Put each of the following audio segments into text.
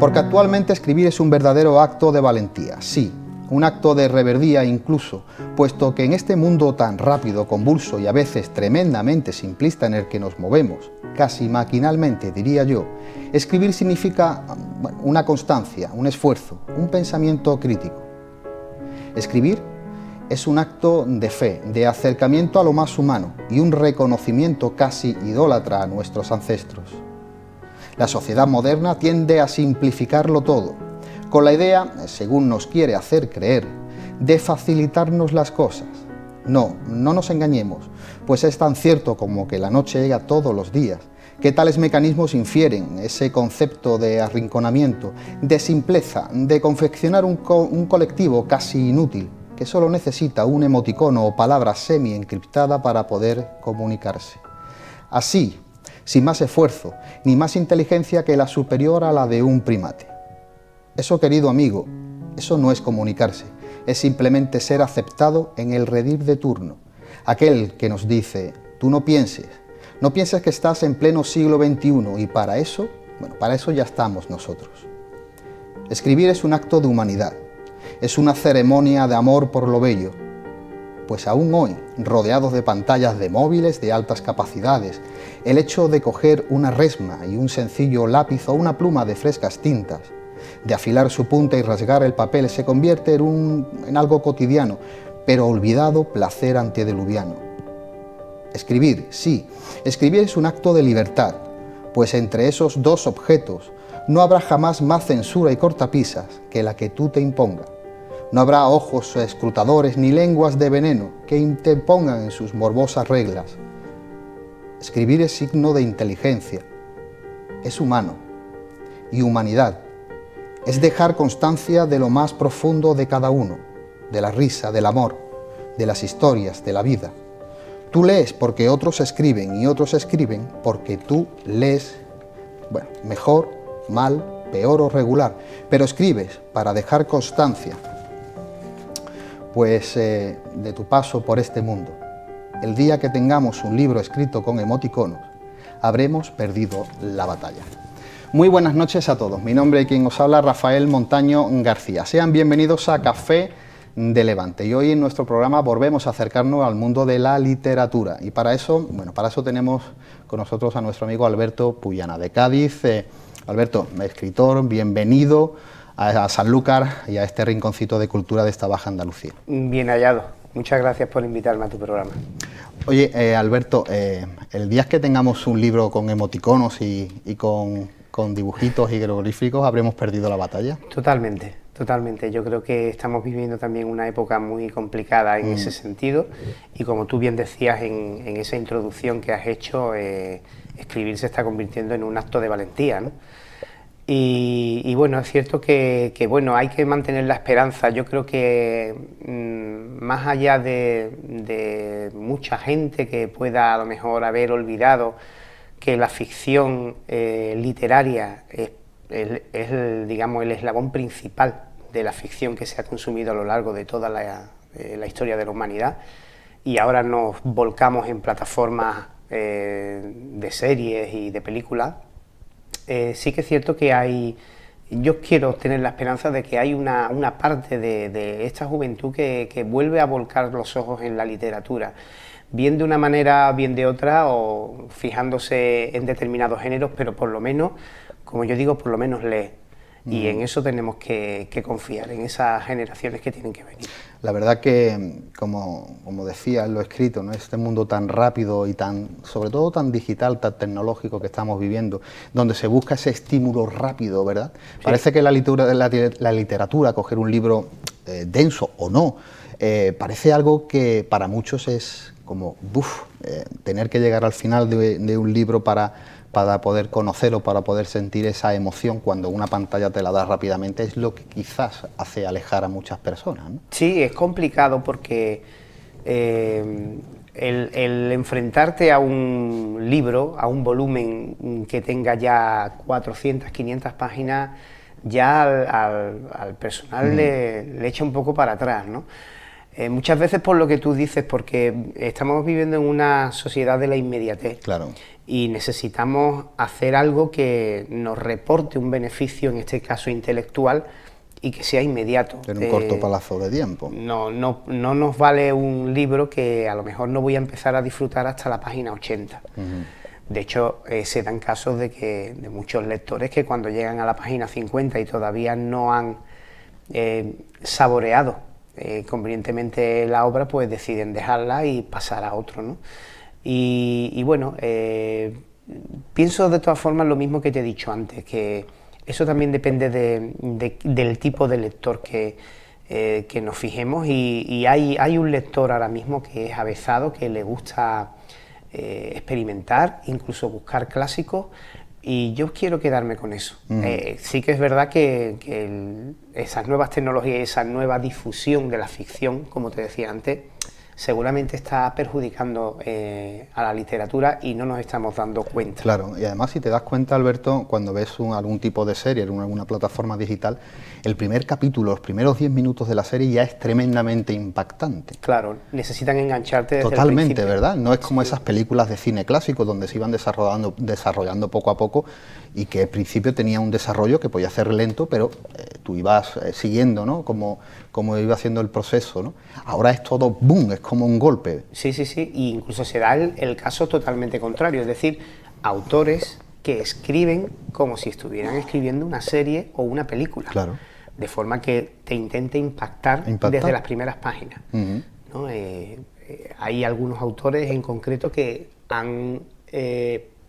Porque actualmente escribir es un verdadero acto de valentía, sí, un acto de reverdía incluso, puesto que en este mundo tan rápido, convulso y a veces tremendamente simplista en el que nos movemos, casi maquinalmente diría yo, escribir significa una constancia, un esfuerzo, un pensamiento crítico. Escribir es un acto de fe, de acercamiento a lo más humano y un reconocimiento casi idólatra a nuestros ancestros. La sociedad moderna tiende a simplificarlo todo, con la idea, según nos quiere hacer creer, de facilitarnos las cosas. No nos engañemos, pues es tan cierto como que la noche llega todos los días, que tales mecanismos infieren ese concepto de arrinconamiento, de simpleza, de confeccionar un colectivo casi inútil, que solo necesita un emoticono o palabra semi-encriptada para poder comunicarse. Así, sin más esfuerzo, ni más inteligencia que la superior a la de un primate. Eso, querido amigo, eso no es comunicarse, es simplemente ser aceptado en el redil de turno. Aquel que nos dice, tú no pienses que estás en pleno siglo XXI y para eso ya estamos nosotros. Escribir es un acto de humanidad, es una ceremonia de amor por lo bello, pues aún hoy, rodeados de pantallas de móviles de altas capacidades, el hecho de coger una resma y un sencillo lápiz o una pluma de frescas tintas, de afilar su punta y rasgar el papel se convierte en algo cotidiano, pero olvidado placer antediluviano. Escribir, sí, escribir es un acto de libertad, pues entre esos dos objetos no habrá jamás más censura y cortapisas que la que tú te imponga. No habrá ojos escrutadores ni lenguas de veneno que interpongan en sus morbosas reglas. Escribir es signo de inteligencia, es humano y humanidad. Es dejar constancia de lo más profundo de cada uno, de la risa, del amor, de las historias, de la vida. Tú lees porque otros escriben y otros escriben porque tú lees, mejor, mal, peor o regular, pero escribes para dejar constancia, pues, de tu paso por este mundo. El día que tengamos un libro escrito con emoticonos, habremos perdido la batalla. Muy buenas noches a todos. Mi nombre, quien os habla, Rafael Montaño García. Sean bienvenidos a Café de Levante. Y hoy en nuestro programa volvemos a acercarnos al mundo de la literatura. Y para eso tenemos con nosotros a nuestro amigo Alberto Puyana, de Cádiz. Alberto, escritor, bienvenido a Sanlúcar y a este rinconcito de cultura de esta Baja Andalucía. Bien hallado. Muchas gracias por invitarme a tu programa. Oye, Alberto, el día que tengamos un libro con emoticonos y con dibujitos y jeroglíficos, ¿habremos perdido la batalla? Totalmente, totalmente. Yo creo que estamos viviendo también una época muy complicada en ese sentido y como tú bien decías en esa introducción que has hecho, escribir se está convirtiendo en un acto de valentía, ¿no? Y bueno, es cierto que hay que mantener la esperanza. Yo creo que más allá de mucha gente que pueda a lo mejor haber olvidado que la ficción literaria es el eslabón principal de la ficción que se ha consumido a lo largo de toda la historia de la humanidad, y ahora nos volcamos en plataformas de series y de películas. Sí que es cierto que yo quiero tener la esperanza de que hay una parte de esta juventud que vuelve a volcar los ojos en la literatura, bien de una manera, bien de otra, o fijándose en determinados géneros, pero por lo menos, como yo digo, por lo menos lee. Y en eso tenemos que confiar, en esas generaciones que tienen que venir. La verdad que, como decía en lo escrito, ¿no? Este mundo tan rápido y sobre todo tan digital, tan tecnológico que estamos viviendo, donde se busca ese estímulo rápido, ¿verdad? Sí. Parece que la literatura, coger un libro denso o no, parece algo que para muchos es como, tener que llegar al final de un libro para poder conocerlo, para poder sentir esa emoción cuando una pantalla te la da rápidamente, es lo que quizás hace alejar a muchas personas, ¿no? Sí, es complicado porque el enfrentarte a un libro, a un volumen que tenga ya 400, 500 páginas, ya al personal le echa un poco para atrás, ¿no? Muchas veces por lo que tú dices, porque estamos viviendo en una sociedad de la inmediatez. Claro. y necesitamos hacer algo que nos reporte un beneficio, en este caso intelectual, y que sea inmediato. En un corto plazo de tiempo. No nos vale un libro que a lo mejor no voy a empezar a disfrutar hasta la página 80. De hecho, se dan casos de muchos lectores que cuando llegan a la página 50 y todavía no han saboreado convenientemente la obra, pues deciden dejarla y pasar a otro, ¿no? Y bueno, pienso de todas formas lo mismo que te he dicho antes, que eso también depende del tipo de lector que nos fijemos, y hay un lector ahora mismo que es avezado, que le gusta experimentar, incluso buscar clásicos, y yo quiero quedarme con eso. Sí que es verdad que esas nuevas tecnologías y esa nueva difusión de la ficción, como te decía antes, seguramente está perjudicando a la literatura y no nos estamos dando cuenta. Claro, y además si te das cuenta, Alberto, cuando ves algún tipo de serie en alguna plataforma digital, el primer capítulo, los primeros 10 minutos de la serie ya es tremendamente impactante. Claro, necesitan engancharte desde Totalmente, el principio. ¿verdad? No es como esas películas de cine clásico donde se iban desarrollando poco a poco, y que al principio tenía un desarrollo que podía ser lento, pero tú ibas siguiendo, ¿no? Como iba haciendo el proceso, ¿no? Ahora es todo boom, es como un golpe. Sí, y incluso se da el caso totalmente contrario, es decir, autores que escriben como si estuvieran escribiendo una serie o una película. Claro. De forma que te intente impactar desde las primeras páginas. ¿No? Hay algunos autores en concreto que han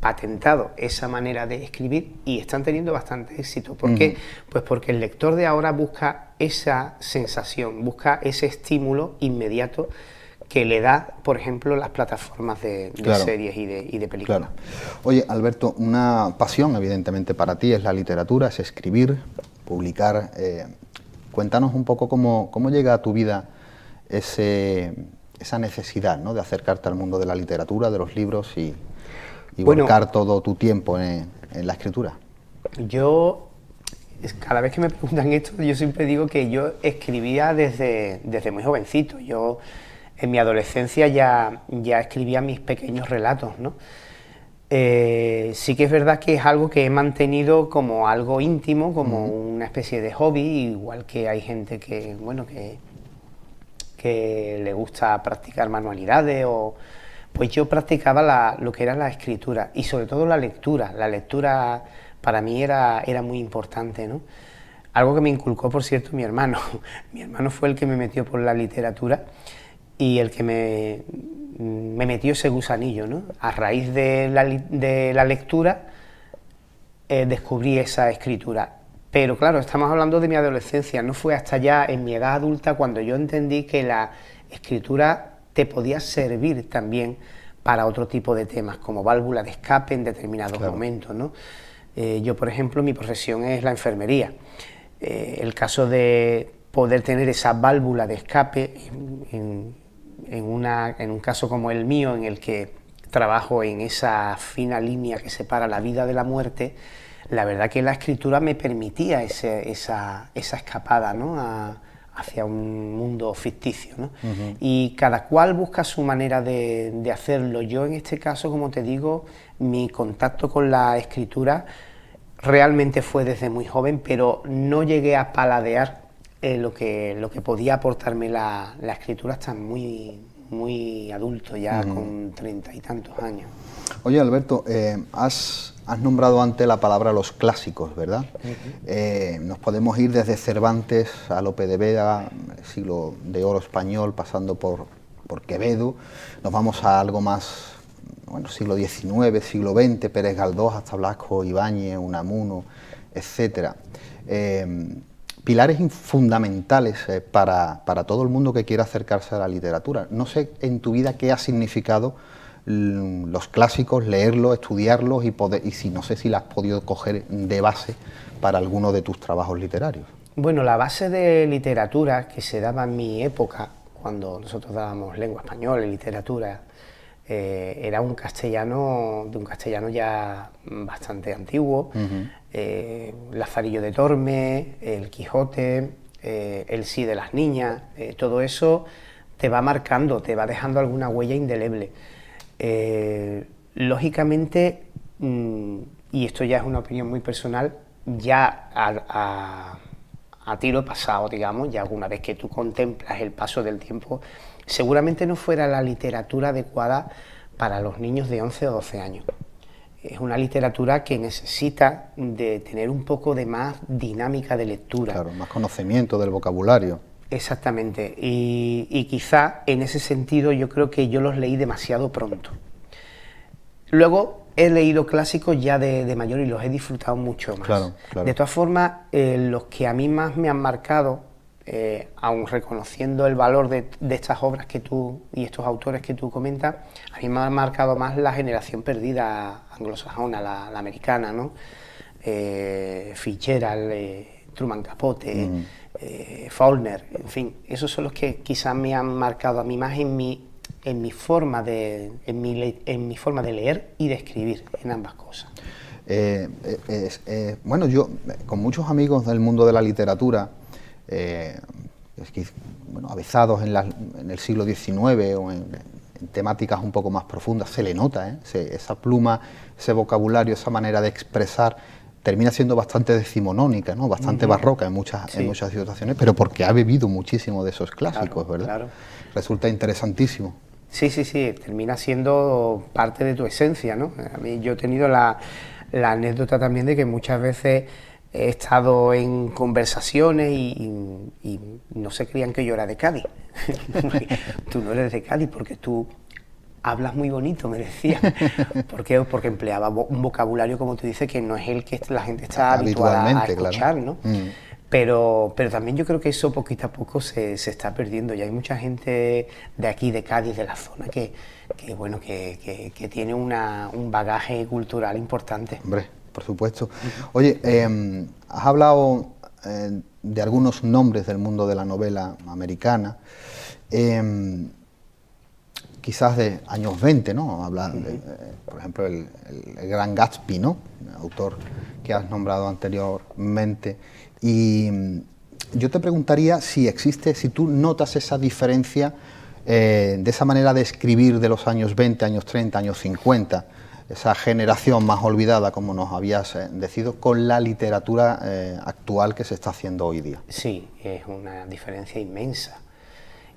patentado esa manera de escribir y están teniendo bastante éxito. ¿Por qué? Pues porque el lector de ahora busca esa sensación, busca ese estímulo inmediato que le da, por ejemplo, las plataformas de series y de películas. Claro. Oye, Alberto, una pasión evidentemente para ti es la literatura, es escribir, publicar. Cuéntanos un poco cómo llega a tu vida esa necesidad, ¿no?, de acercarte al mundo de la literatura, de los libros y volcar todo tu tiempo en la escritura. Yo, cada vez que me preguntan esto, yo siempre digo que yo escribía desde muy jovencito. Yo en mi adolescencia ya escribía mis pequeños relatos, ¿no? Sí que es verdad que es algo que he mantenido como algo íntimo, como una especie de hobby, igual que hay gente que, bueno, que le gusta practicar manualidades, pues yo practicaba lo que era la escritura y sobre todo la lectura. La lectura para mí era muy importante, ¿no? Algo que me inculcó, por cierto, mi hermano. Mi hermano fue el que me metió por la literatura y el que me metió ese gusanillo, ¿no? A raíz de la lectura descubrí esa escritura. Pero claro, estamos hablando de mi adolescencia, no fue hasta ya en mi edad adulta cuando yo entendí que la escritura te podía servir también para otro tipo de temas, como válvula de escape en determinados momentos, ¿no? Yo, por ejemplo, mi profesión es la enfermería. El caso de poder tener esa válvula de escape en un caso como el mío, en el que trabajo en esa fina línea que separa la vida de la muerte, la verdad que la escritura me permitía esa escapada, ¿no?, hacia un mundo ficticio, ¿no? Y cada cual busca su manera de hacerlo. Yo en este caso, como te digo, mi contacto con la escritura realmente fue desde muy joven, pero no llegué a paladear lo que podía aportarme la escritura hasta muy adulto, ya con 30 y tantos años. Oye, Alberto, has nombrado antes la palabra los clásicos, ¿verdad? Nos podemos ir desde Cervantes a Lope de Vega, siglo de oro español, pasando por Quevedo. Nos vamos a algo más, bueno, siglo XIX, siglo XX, Pérez Galdós, hasta Blasco Ibáñez, Unamuno, etcétera. Pilares fundamentales para todo el mundo que quiera acercarse a la literatura. No sé en tu vida qué ha significado los clásicos, leerlos, estudiarlos y no sé si las has podido coger de base para alguno de tus trabajos literarios. Bueno, la base de literatura que se daba en mi época, cuando nosotros dábamos lengua española y literatura, era un castellano ya bastante antiguo. Lazarillo de Tormes, El Quijote, El sí de las niñas, todo eso te va marcando, te va dejando alguna huella indeleble. Lógicamente, y esto ya es una opinión muy personal, ya a tiro pasado, digamos, ya alguna vez que tú contemplas el paso del tiempo, seguramente no fuera la literatura adecuada para los niños de 11 o 12 años. Es una literatura que necesita de tener un poco de más dinámica de lectura. Claro, más conocimiento del vocabulario. Exactamente, y quizá en ese sentido yo creo que yo los leí demasiado pronto. Luego he leído clásicos ya de mayor y los he disfrutado mucho más. Claro, claro. De todas formas, los que a mí más me han marcado, aun reconociendo el valor de estas obras que tú y estos autores que tú comentas, a mí me ha marcado más la generación perdida anglosajona, la americana, ¿no? Fitzgerald, Truman Capote, Faulkner, en fin, esos son los que quizás me han marcado a mí más en mi forma de leer y de escribir, en ambas cosas. Bueno, yo con muchos amigos del mundo de la literatura, avezados en el siglo XIX o en temáticas un poco más profundas, se le nota, esa pluma, ese vocabulario, esa manera de expresar, termina siendo bastante decimonónica, ¿no? Bastante barroca en muchas situaciones, pero porque ha bebido muchísimo de esos clásicos, claro, ¿verdad? Claro. Resulta interesantísimo. Sí, termina siendo parte de tu esencia, ¿no? A mí yo he tenido la anécdota también de que muchas veces he estado en conversaciones y no se creían que yo era de Cádiz. Tú no eres de Cádiz porque tú hablas muy bonito, me decía. ¿Por qué? Porque empleaba un vocabulario, como tú dices, que no es el que la gente está habituada a escuchar, claro, ¿no? Pero también yo creo que eso poquito a poco se está perdiendo. Y hay mucha gente de aquí, de Cádiz, de la zona, que tiene un bagaje cultural importante. Hombre, por supuesto. Oye, has hablado de algunos nombres del mundo de la novela americana, quizás de años 20, ¿no? Por ejemplo, el Gran Gatsby, ¿no? El autor que has nombrado anteriormente. Y yo te preguntaría si tú notas esa diferencia de esa manera de escribir de los años 20, años 30, años 50, esa generación más olvidada, como nos habías decidido, con la literatura actual que se está haciendo hoy día. Sí, es una diferencia inmensa.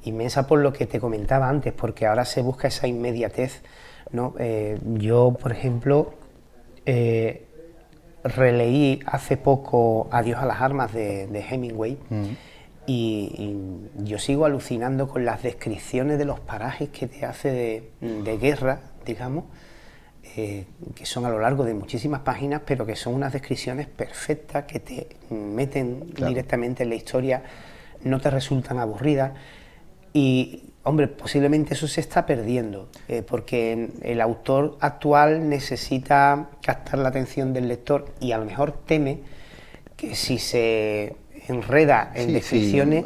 Inmensa por lo que te comentaba antes, porque ahora se busca esa inmediatez, ¿no? Yo, por ejemplo, releí hace poco Adiós a las armas de Hemingway y yo sigo alucinando con las descripciones de los parajes que te hace de guerra, digamos, que son a lo largo de muchísimas páginas, pero que son unas descripciones perfectas que te meten directamente en la historia, no te resultan aburridas. Y, hombre, posiblemente eso se está perdiendo, porque el autor actual necesita captar la atención del lector y a lo mejor teme que si se enreda en descripciones...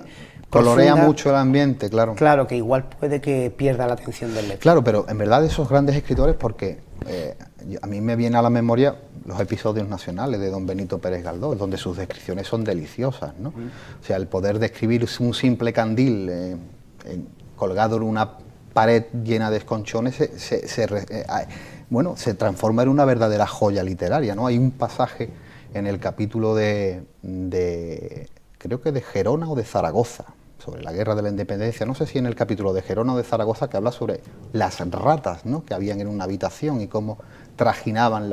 Colorea mucho el ambiente, claro. Claro, que igual puede que pierda la atención del lector. Claro, pero en verdad esos grandes escritores, porque a mí me viene a la memoria los episodios nacionales de don Benito Pérez Galdós, donde sus descripciones son deliciosas, ¿no? O sea, el poder describir un simple candil colgado en una pared llena de esconchones se transforma en una verdadera joya literaria, ¿no? Hay un pasaje en el capítulo creo que de Gerona o de Zaragoza, sobre la guerra de la independencia, no sé si en el capítulo de Gerona o de Zaragoza, que habla sobre las ratas, ¿no?, que habían en una habitación y cómo trajinaban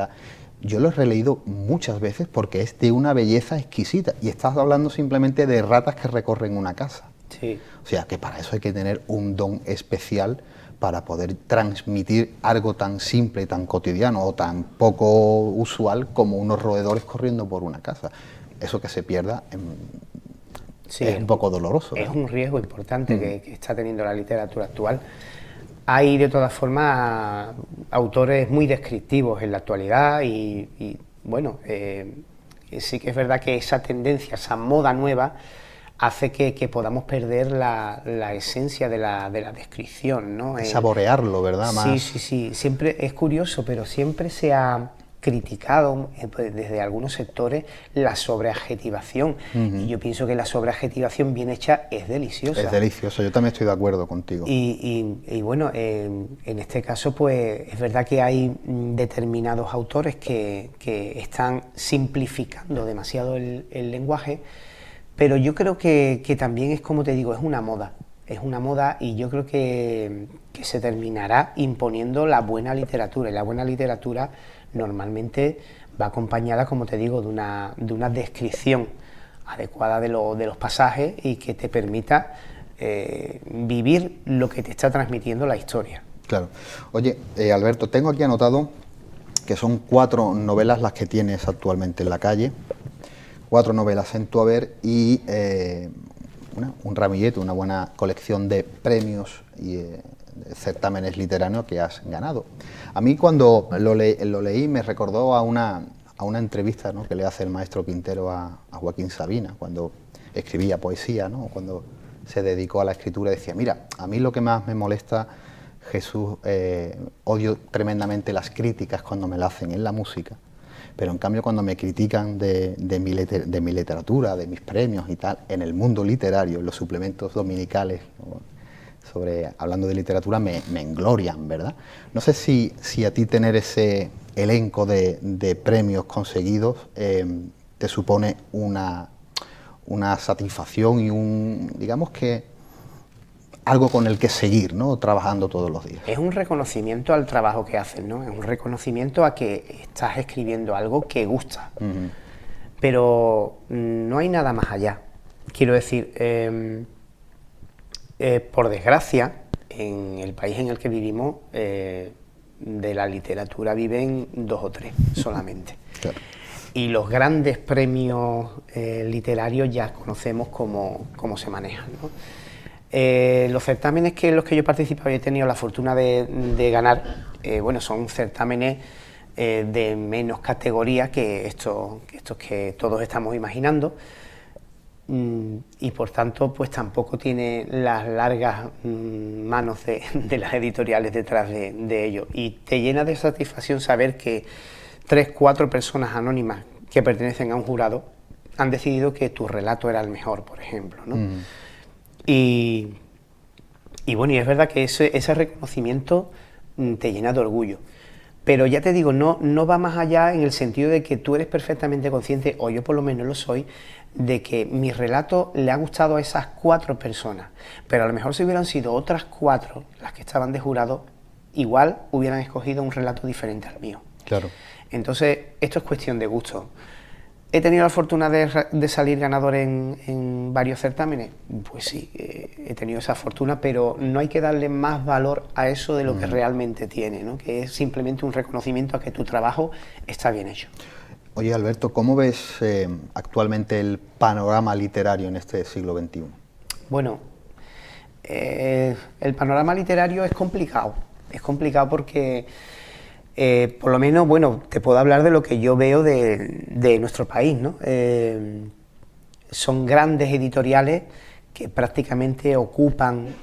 Yo lo he releído muchas veces porque es de una belleza exquisita y estás hablando simplemente de ratas que recorren una casa. Sí. O sea, que para eso hay que tener un don especial para poder transmitir algo tan simple y tan cotidiano o tan poco usual como unos roedores corriendo por una casa. Eso que se pierda es un poco doloroso, es un riesgo importante que está teniendo la literatura actual. Hay de todas formas autores muy descriptivos en la actualidad y bueno, sí que es verdad que esa tendencia, esa moda nueva hace que podamos perder la esencia de la descripción, ¿no? Saborearlo, ¿verdad? Sí, siempre es curioso, pero siempre se ha criticado pues, desde algunos sectores la sobreadjetivación. Y yo pienso que la sobreadjetivación bien hecha es deliciosa. Es deliciosa, yo también estoy de acuerdo contigo. Y bueno, en este caso pues es verdad que hay determinados autores que están simplificando demasiado el lenguaje, pero yo creo que también es, como te digo, es una moda. Es una moda y yo creo que se terminará imponiendo la buena literatura, y la buena literatura normalmente va acompañada, como te digo, de una descripción adecuada de los pasajes y que te permita vivir lo que te está transmitiendo la historia. Claro. Oye, Alberto, tengo aquí anotado que son 4 novelas las que tienes actualmente en la calle, 4 novelas en tu haber y un ramillete, una buena colección de premios y certámenes literarios que has ganado. A mí cuando lo leí me recordó a una entrevista, ¿no?, que le hace el maestro Quintero a Joaquín Sabina cuando escribía poesía, ¿no?, cuando se dedicó a la escritura. Decía, mira, a mí lo que más me molesta, Jesús, odio tremendamente las críticas cuando me las hacen en la música, pero en cambio cuando me critican de mi literatura, de mis premios y tal, en el mundo literario, en los suplementos dominicales, ¿no?, hablando de literatura, me englorian, ¿verdad? No sé si a ti tener ese elenco de premios conseguidos te supone una satisfacción y digamos que algo con el que seguir, ¿no?, trabajando todos los días. Es un reconocimiento al trabajo que haces, ¿no? Es un reconocimiento a que estás escribiendo algo que gusta. Pero no hay nada más allá. Quiero decir, por desgracia, en el país en el que vivimos, de la literatura viven 2 o 3 solamente. Claro. Y los grandes premios literarios ya conocemos cómo se manejan, ¿no? Los certámenes en los que yo he participado y he tenido la fortuna de ganar, bueno, son certámenes de menos categoría que estos que todos estamos imaginando, y por tanto pues tampoco tiene las largas manos de las editoriales detrás de ello, y te llena de satisfacción saber que 3 o 4 personas anónimas que pertenecen a un jurado han decidido que tu relato era el mejor, por ejemplo, ¿no? Y bueno, y es verdad que ese reconocimiento te llena de orgullo. Pero ya te digo, no va más allá en el sentido de que tú eres perfectamente consciente, o yo por lo menos lo soy, de que mi relato le ha gustado a esas 4 personas. Pero a lo mejor si hubieran sido otras 4 las que estaban de jurado, igual hubieran escogido un relato diferente al mío. Claro. Entonces, esto es cuestión de gusto. ¿He tenido la fortuna de salir ganador en varios certámenes? Pues sí, he tenido esa fortuna, pero no hay que darle más valor a eso de lo que realmente tiene, ¿no?, que es simplemente un reconocimiento a que tu trabajo está bien hecho. Oye, Alberto, ¿cómo ves actualmente el panorama literario en este siglo XXI? Bueno, el panorama literario es complicado porque... por lo menos, bueno, te puedo hablar de lo que yo veo de nuestro país, ¿no? Son grandes editoriales que prácticamente ocupan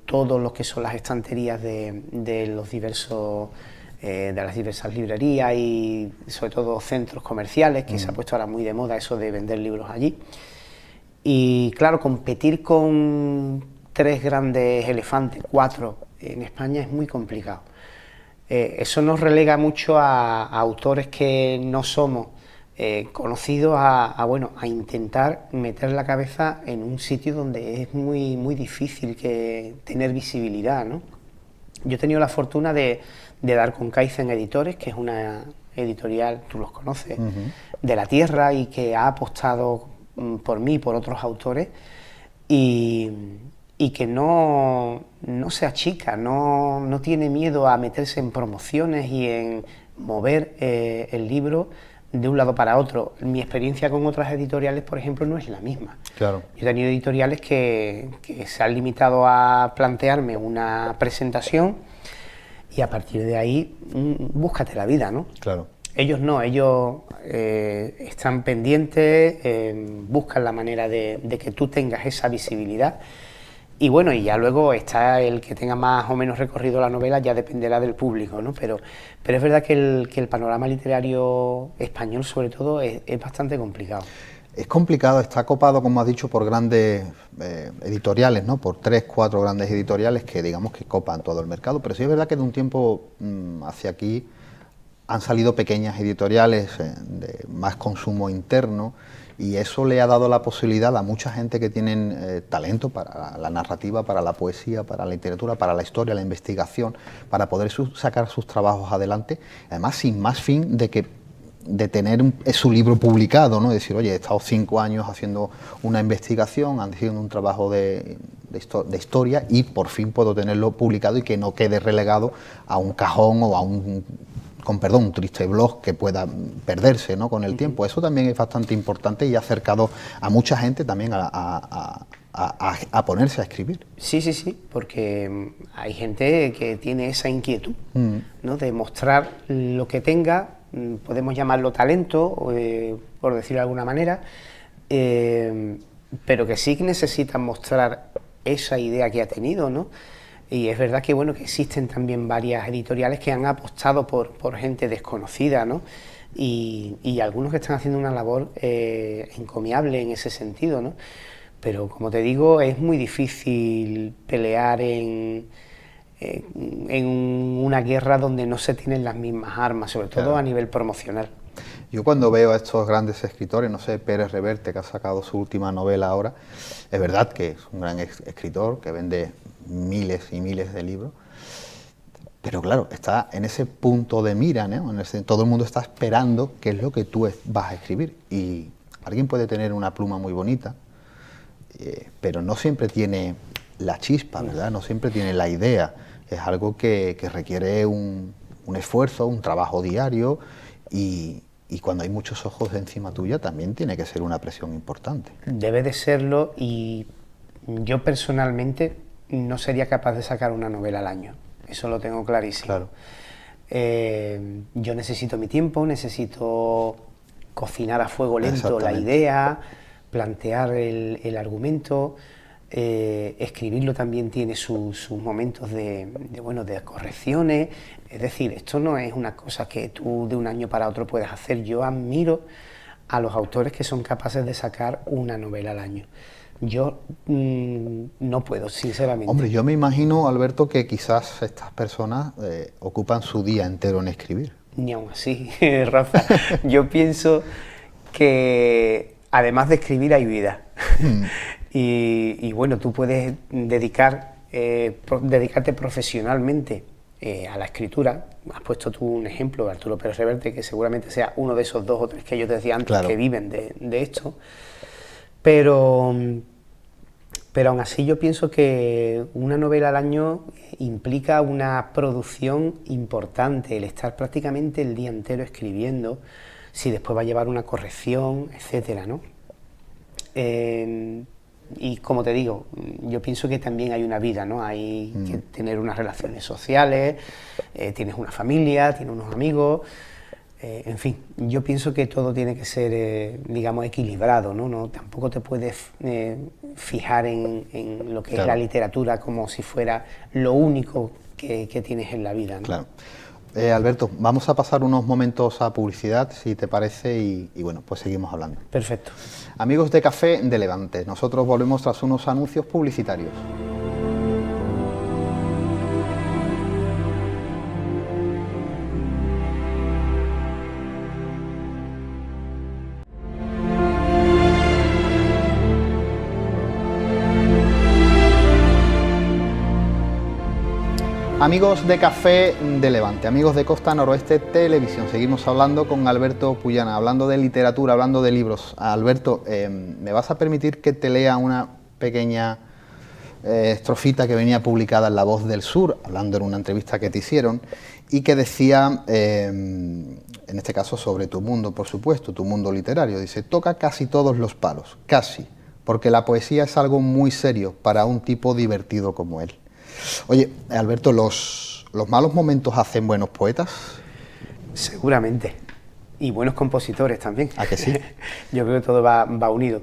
todo lo que son las estanterías de los diversos, de las diversas librerías y sobre todo centros comerciales, que se ha puesto ahora muy de moda eso de vender libros allí. Y claro, competir con 3 grandes elefantes, 4 en España es muy complicado. Eso nos relega mucho a autores que no somos conocidos bueno, a intentar meter la cabeza en un sitio donde es muy difícil tener visibilidad, ¿no? Yo he tenido la fortuna de dar con Kaizen Editores, que es una editorial, tú los conoces, de la tierra, y que ha apostado por mí y por otros autores, y que no se achica, no tiene miedo a meterse en promociones y en mover el libro de un lado para otro. Mi experiencia con otras editoriales, por ejemplo, no es la misma. Claro. Yo he tenido editoriales que se han limitado a plantearme una presentación y a partir de ahí búscate la vida, ¿no? Claro. Ellos no, ellos están pendientes, buscan la manera de que tú tengas esa visibilidad. Y bueno, y ya luego está el que tenga más o menos recorrido la novela, ya dependerá del público, ¿no? Pero es verdad que el panorama literario español, sobre todo, es bastante complicado. Es complicado, está copado, como has dicho, por grandes editoriales, ¿no? Por 3, 4 grandes editoriales que digamos que copan todo el mercado, pero sí es verdad que de un tiempo hacia aquí han salido pequeñas editoriales de más consumo interno, y eso le ha dado la posibilidad a mucha gente que tienen talento para la narrativa, para la poesía, para la literatura, para la historia, la investigación, para poder sacar sus trabajos adelante, además sin más fin de tener su libro publicado, ¿no? Decir, oye, he estado 5 años haciendo una investigación, haciendo un trabajo de historia, y por fin puedo tenerlo publicado y que no quede relegado a un cajón o a un triste blog que pueda perderse, ¿no?, con el tiempo. Eso también es bastante importante y ha acercado a mucha gente también a ponerse a escribir. Sí, porque hay gente que tiene esa inquietud, ¿no?, de mostrar lo que tenga, podemos llamarlo talento, por decirlo de alguna manera, pero que sí necesitan mostrar esa idea que ha tenido, ¿no? Y es verdad que bueno, que existen también varias editoriales que han apostado por gente desconocida, ¿no? Y algunos que están haciendo una labor encomiable en ese sentido, ¿no? Pero como te digo, es muy difícil pelear en una guerra donde no se tienen las mismas armas, sobre todo a nivel promocional. Yo cuando veo a estos grandes escritores, no sé, Pérez Reverte, que ha sacado su última novela ahora, es verdad que es un gran escritor que vende miles y miles de libros, pero claro, está en ese punto de mira, ¿no? Todo el mundo está esperando qué es lo que tú vas a escribir, y alguien puede tener una pluma muy bonita, pero no siempre tiene la chispa, ¿verdad? No siempre tiene la idea. Es algo que requiere un esfuerzo, un trabajo diario, y cuando hay muchos ojos encima tuya también tiene que ser una presión importante. Debe de serlo, y yo personalmente no sería capaz de sacar una novela al año, eso lo tengo clarísimo. Claro. Yo necesito mi tiempo, necesito cocinar a fuego lento la idea, plantear el argumento, escribirlo también tiene sus momentos de correcciones, es decir, esto no es una cosa que tú de un año para otro puedes hacer. Yo admiro a los autores que son capaces de sacar una novela al año. Yo no puedo, sinceramente. Hombre, yo me imagino, Alberto, que quizás estas personas ocupan su día entero en escribir. Ni aún así, Rafa. Yo pienso que además de escribir hay vida. Y bueno, tú puedes dedicarte profesionalmente a la escritura. Has puesto tú un ejemplo, Arturo Pérez Reverte, que seguramente sea uno de esos 2 o 3 que yo te decía antes, claro, que viven de esto. Pero aún así yo pienso que una novela al año implica una producción importante, el estar prácticamente el día entero escribiendo, si después va a llevar una corrección, etcétera, ¿no? Y como te digo, yo pienso que también hay una vida, ¿no? Hay que tener unas relaciones sociales, tienes una familia, tienes unos amigos. En fin, yo pienso que todo tiene que ser, digamos, equilibrado, ¿no? Tampoco te puedes fijar en lo que claro, es la literatura como si fuera lo único que tienes en la vida, ¿no? Claro. Alberto, vamos a pasar unos momentos a publicidad, si te parece, y bueno, pues seguimos hablando. Perfecto. Amigos de Café de Levante, nosotros volvemos tras unos anuncios publicitarios. Amigos de Café de Levante, amigos de Costa Noroeste Televisión, seguimos hablando con Alberto Puyana, hablando de literatura, hablando de libros. Alberto, ¿me vas a permitir que te lea una pequeña estrofita que venía publicada en La Voz del Sur, hablando en una entrevista que te hicieron, y que decía, en este caso sobre tu mundo, por supuesto, tu mundo literario? Dice: toca casi todos los palos, casi, porque la poesía es algo muy serio para un tipo divertido como él. Oye, Alberto, ¿los malos momentos hacen buenos poetas? Seguramente, y buenos compositores también. ¿A que sí? Yo creo que todo va unido.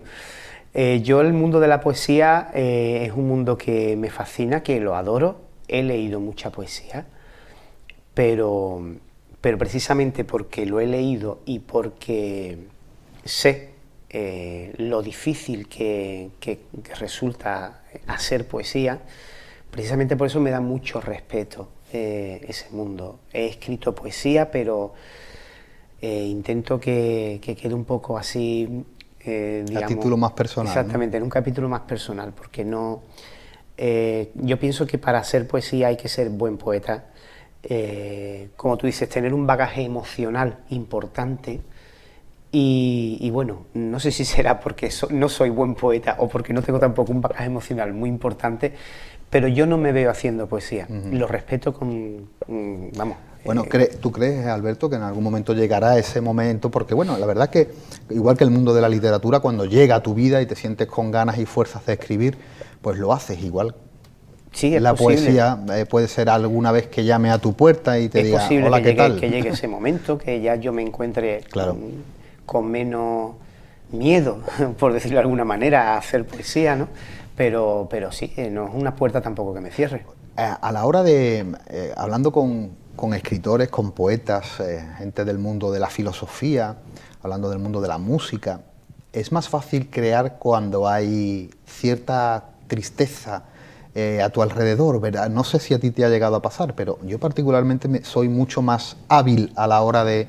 Yo el mundo de la poesía es un mundo que me fascina, que lo adoro. He leído mucha poesía, pero precisamente porque lo he leído y porque sé lo difícil que resulta hacer poesía, precisamente por eso me da mucho respeto ese mundo. He escrito poesía, pero intento que quede un poco así, digamos, a título más personal. Exactamente, ¿no? En un capítulo más personal, porque no... yo pienso que para hacer poesía hay que ser buen poeta, como tú dices, tener un bagaje emocional importante. Y bueno, no sé si será porque no soy buen poeta o porque no tengo tampoco un bagaje emocional muy importante, pero yo no me veo haciendo poesía. Lo respeto vamos. Bueno, ¿tú crees, Alberto, que en algún momento llegará ese momento? Porque bueno, la verdad que, igual que el mundo de la literatura, cuando llega a tu vida y te sientes con ganas y fuerzas de escribir, pues lo haces igual. Sí, es la posible. Poesía puede ser alguna vez que llame a tu puerta y te diga, hola, ¿qué tal? Es posible que llegue ese momento, que ya yo me encuentre claro. Con menos miedo, por decirlo de alguna manera, a hacer poesía, ¿no? Pero sí, no es una puerta tampoco que me cierre. A la hora de, hablando con escritores, con poetas, gente del mundo de la filosofía, hablando del mundo de la música, es más fácil crear cuando hay cierta tristeza a tu alrededor, ¿verdad? No sé si a ti te ha llegado a pasar, pero yo particularmente soy mucho más hábil a la hora de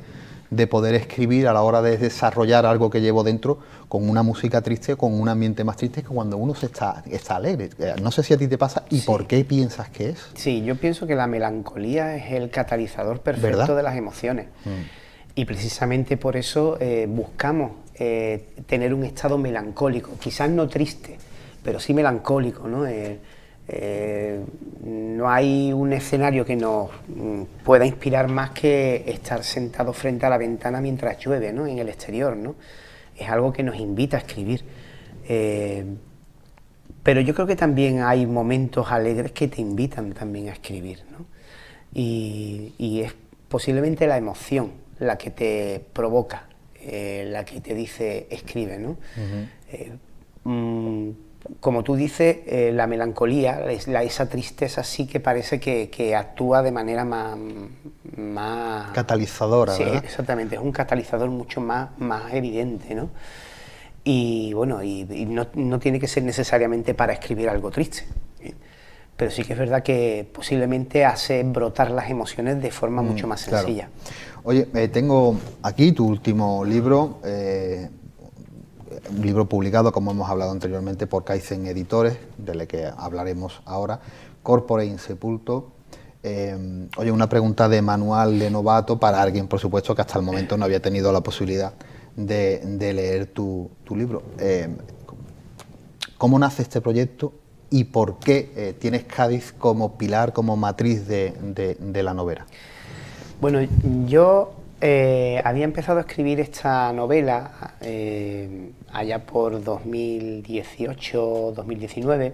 poder escribir, a la hora de desarrollar algo que llevo dentro, con una música triste, con un ambiente más triste, que cuando uno está alegre. No sé si a ti te pasa y sí. ¿Por qué piensas que es? Sí, yo pienso que la melancolía es el catalizador perfecto, ¿verdad?, de las emociones. Y precisamente por eso buscamos tener un estado melancólico, quizás no triste, pero sí melancólico, ¿no? No hay un escenario que nos pueda inspirar más que estar sentado frente a la ventana mientras llueve, ¿no?, en el exterior, ¿no? Es algo que nos invita a escribir. Pero yo creo que también hay momentos alegres que te invitan también a escribir, ¿no? Y es posiblemente la emoción la que te provoca, la que te dice escribe, ¿no? Como tú dices, la melancolía, esa tristeza sí que parece que actúa de manera más catalizadora, sí, ¿verdad? Exactamente, es un catalizador mucho más evidente, ¿no? Y bueno, y no tiene que ser necesariamente para escribir algo triste, pero sí que es verdad que posiblemente hace brotar las emociones de forma mucho más sencilla. Claro. Oye, tengo aquí tu último libro, un libro publicado, como hemos hablado anteriormente, por Kaizen Editores, del que hablaremos ahora, Corpore Insepulto. Oye, una pregunta de manual de novato para alguien, por supuesto, que hasta el momento no había tenido la posibilidad de leer tu libro. ¿Cómo nace este proyecto y por qué tienes Cádiz como pilar, como matriz de la novela? Bueno, yo había empezado a escribir esta novela allá por 2018-2019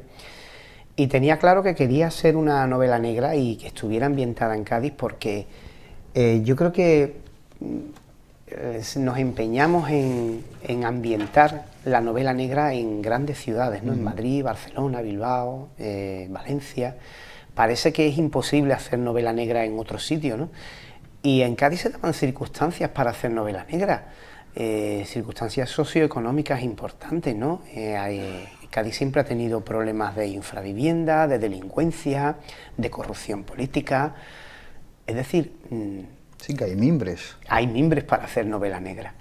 y tenía claro que quería hacer una novela negra y que estuviera ambientada en Cádiz porque yo creo que nos empeñamos en ambientar la novela negra en grandes ciudades, ¿no? En Madrid, Barcelona, Bilbao, Valencia. Parece que es imposible hacer novela negra en otro sitio, ¿no? Y en Cádiz se daban circunstancias para hacer novela negra, circunstancias socioeconómicas importantes, ¿no? Cádiz siempre ha tenido problemas de infravivienda, de delincuencia, de corrupción política, es decir... sí, que hay mimbres. Hay mimbres para hacer novela negra.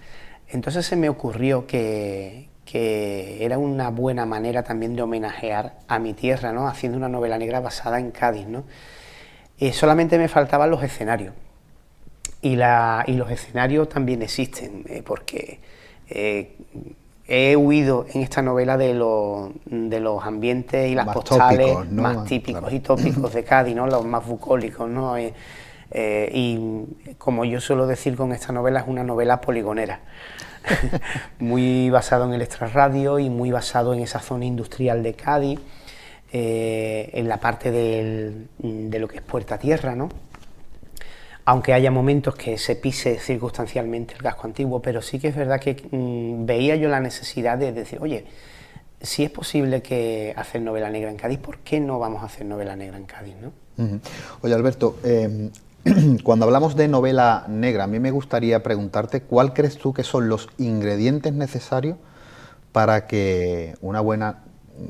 Entonces se me ocurrió que era una buena manera también de homenajear a mi tierra, ¿no? Haciendo una novela negra basada en Cádiz, ¿no? Solamente me faltaban los escenarios. Y los escenarios también existen, porque he huido en esta novela de los ambientes y las más postales tópicos, ¿no? Más típicos, claro, y tópicos de Cádiz, ¿no? Los más bucólicos, ¿no? Y como yo suelo decir con esta novela, es una novela poligonera, muy basado en el extrarradio y muy basado en esa zona industrial de Cádiz, en la parte de lo que es Puerta Tierra, ¿no? Aunque haya momentos que se pise circunstancialmente el casco antiguo, pero sí que es verdad que veía yo la necesidad de decir, oye, si es posible que hacer novela negra en Cádiz, ¿por qué no vamos a hacer novela negra en Cádiz, ¿no? Oye, Alberto, cuando hablamos de novela negra, a mí me gustaría preguntarte cuál crees tú que son los ingredientes necesarios para que una buena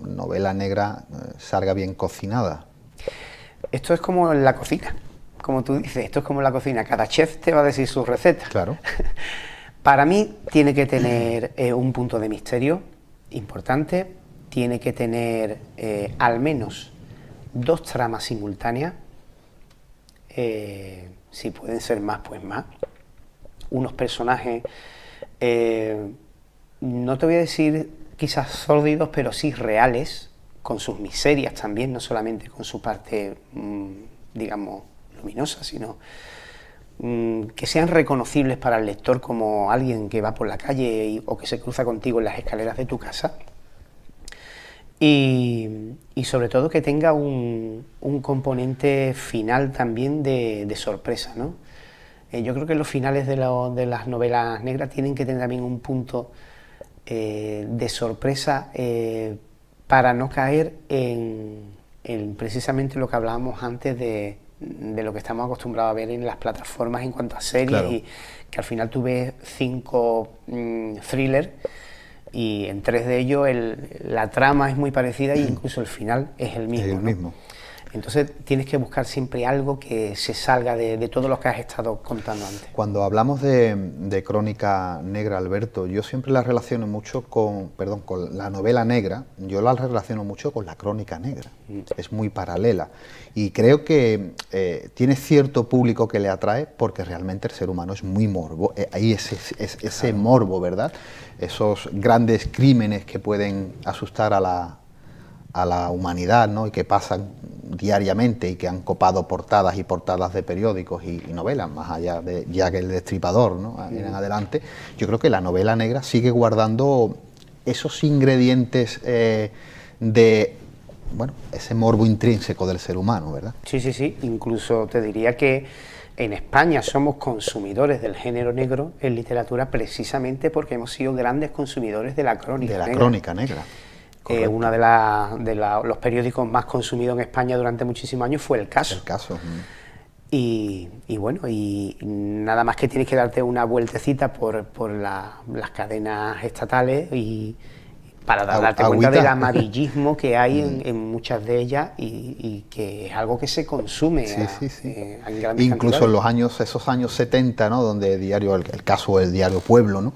novela negra salga bien cocinada. Esto es como en la cocina, como tú dices, esto es como en la cocina, cada chef te va a decir su receta. Claro. Para mí tiene que tener un punto de misterio importante, tiene que tener al menos 2 tramas simultáneas, si pueden ser más, pues más, unos personajes, no te voy a decir quizás sórdidos, pero sí reales, con sus miserias también, no solamente con su parte, digamos, luminosa, sino que sean reconocibles para el lector como alguien que va por la calle o que se cruza contigo en las escaleras de tu casa. Y sobre todo que tenga un componente final también de sorpresa, ¿no? Yo creo que los finales de las novelas negras tienen que tener también un punto de sorpresa para no caer en precisamente lo que hablábamos antes de lo que estamos acostumbrados a ver en las plataformas en cuanto a series, claro. Y que al final tú ves 5 thrillers y en 3 de ellos la trama es muy parecida e incluso el final es el mismo. Es el ¿no? mismo. Entonces tienes que buscar siempre algo que se salga de todo lo que has estado contando antes. Cuando hablamos de crónica negra, Alberto, yo siempre la relaciono mucho con la novela negra, yo la relaciono mucho con la crónica negra, es muy paralela y creo que tiene cierto público que le atrae porque realmente el ser humano es muy morbo, ahí ese morbo, ¿verdad? Esos grandes crímenes que pueden asustar a la humanidad, ¿no? Y que pasan diariamente y que han copado portadas y portadas de periódicos y novelas, más allá de Jack el Destripador, ¿no? En adelante, yo creo que la novela negra sigue guardando esos ingredientes de, bueno, ese morbo intrínseco del ser humano, ¿verdad? Sí, sí, sí, incluso te diría que en España somos consumidores del género negro en literatura precisamente porque hemos sido grandes consumidores de la crónica negra. Crónica negra. Uno de los periódicos más consumidos en España durante muchísimos años fue El Caso. El Caso. Y bueno, y nada más que tienes que darte una vueltecita por las cadenas estatales y para darte cuenta del amarillismo que hay en muchas de ellas y que es algo que se consume en grandes incluso en esos años 70, ¿no? Donde el Caso del diario Pueblo, ¿no?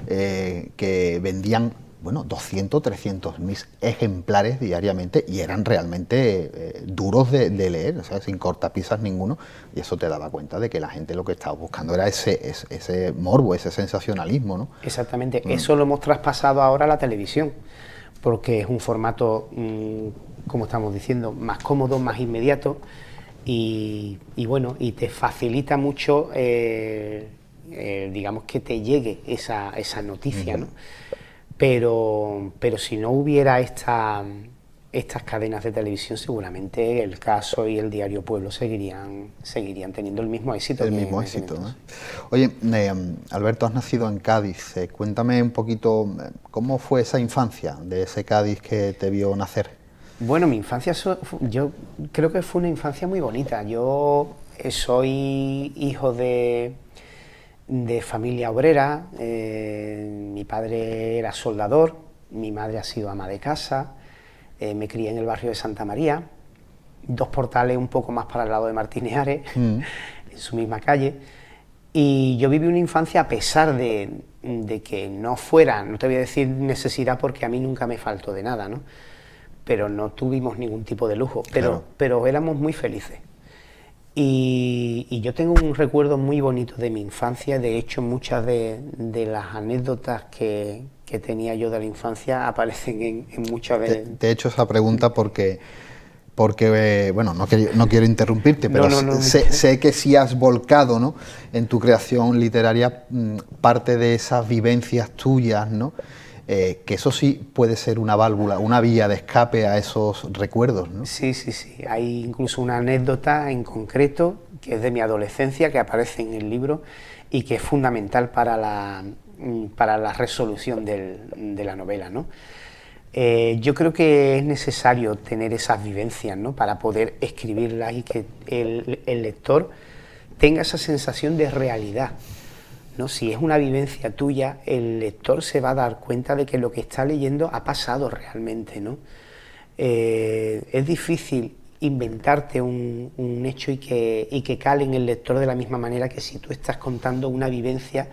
Que vendían 200, 300 mil ejemplares diariamente y eran realmente duros de leer, o sea, sin cortapisas ninguno, y eso te daba cuenta de que la gente lo que estaba buscando era ese morbo, ese sensacionalismo, ¿no? Exactamente, eso lo hemos traspasado ahora a la televisión, porque es un formato, como estamos diciendo, más cómodo, más inmediato y bueno, y te facilita mucho, digamos, que te llegue esa noticia, ¿no? Pero si no hubiera estas cadenas de televisión, seguramente El Caso y el diario Pueblo seguirían teniendo el mismo éxito. El mismo éxito, ¿no? Oye, Alberto, has nacido en Cádiz. Cuéntame un poquito cómo fue esa infancia de ese Cádiz que te vio nacer. Bueno, mi infancia, yo creo que fue una infancia muy bonita. Yo soy hijo de familia obrera, mi padre era soldador, mi madre ha sido ama de casa, me crié en el barrio de Santa María, 2 portales un poco más para el lado de Martínez Ares, en su misma calle, y yo viví una infancia a pesar de que no te voy a decir necesidad porque a mí nunca me faltó de nada, ¿no? Pero no tuvimos ningún tipo de lujo, pero éramos muy felices. Y yo tengo un recuerdo muy bonito de mi infancia, de hecho muchas de las anécdotas que tenía yo de la infancia aparecen en muchas veces. Te he hecho esa pregunta porque bueno, no quiero interrumpirte, pero sé que sí has volcado, ¿no?, en tu creación literaria parte de esas vivencias tuyas, ¿no?, que eso sí puede ser una válvula, una vía de escape a esos recuerdos, ¿no? Sí, hay incluso una anécdota en concreto que es de mi adolescencia, que aparece en el libro y que es fundamental para la resolución de la novela, ¿no? Yo creo que es necesario tener esas vivencias, ¿no?, para poder escribirlas y que el lector tenga esa sensación de realidad, ¿no? Si es una vivencia tuya, el lector se va a dar cuenta de que lo que está leyendo ha pasado realmente, ¿no? Es difícil inventarte un hecho y que cale en el lector de la misma manera que si tú estás contando una vivencia